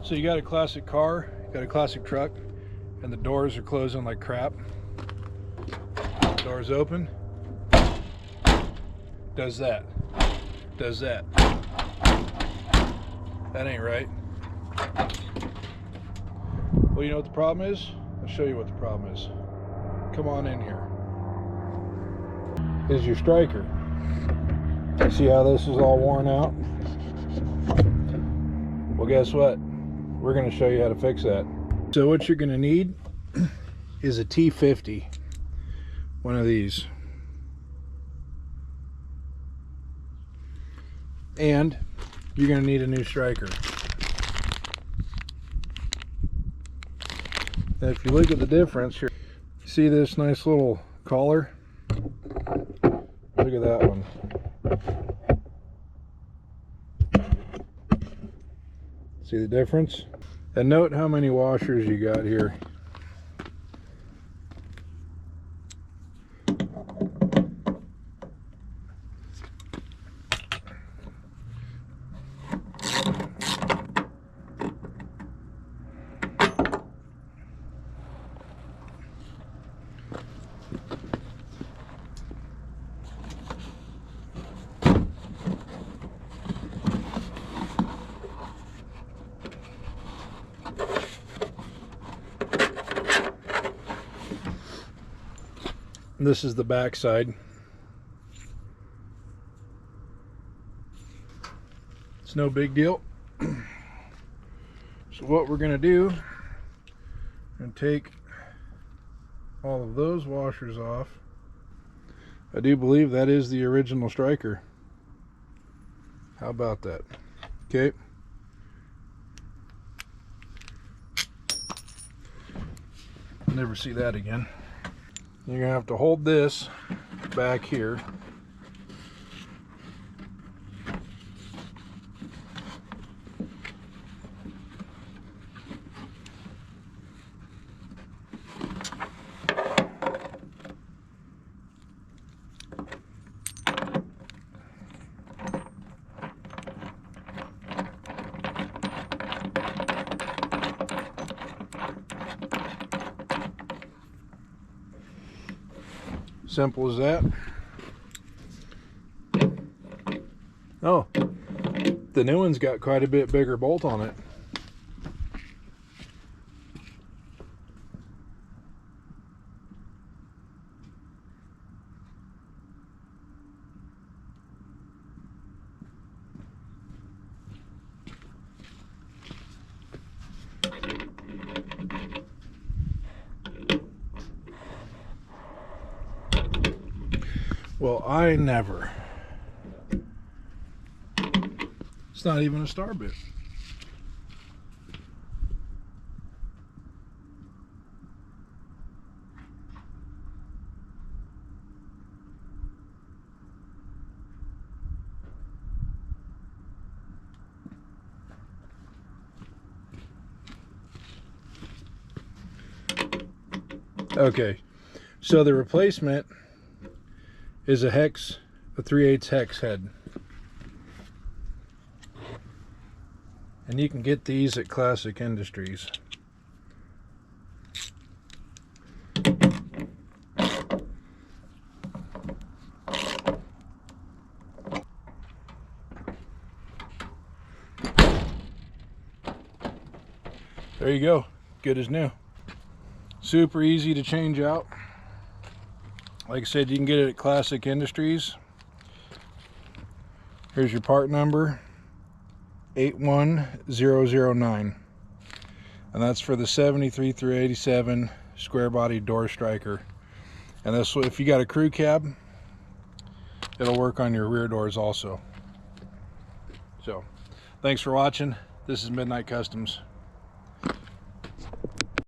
So you got a classic car, you got a classic truck, and the doors are closing like crap. Doors open. Does that. Does that. That ain't right. Well, you know what the problem is? I'll show you what the problem is. Come on in here. Is your striker. See how this is all worn out? Well, guess what? We're going to show you how to fix that. So what you're going to need is a T50. One of these. And you're going to need a new striker. And if you look at the difference here, see this nice little collar? Look at that one. See the difference? And note how many washers you got here. This is the back side. It's no big deal. So what we're going to do, and take all of those washers off. I do believe that is the original striker. How about that? Okay. Never see that again. You're going to have to hold this back here. Simple as that. Oh, the new one's got quite a bit bigger bolt on it. Well, I never. It's not even a star bit. Okay, so the replacement is a 3/8 hex head, and you can get these at Classic Industries. There you go, good as new. Super easy to change out. Like I said, you can get it at Classic Industries. Here's your part number, 81009. And that's for the 73 through 87 square body door striker. And this, if you got a crew cab, it'll work on your rear doors also. So, thanks for watching. This is Midnight Customs.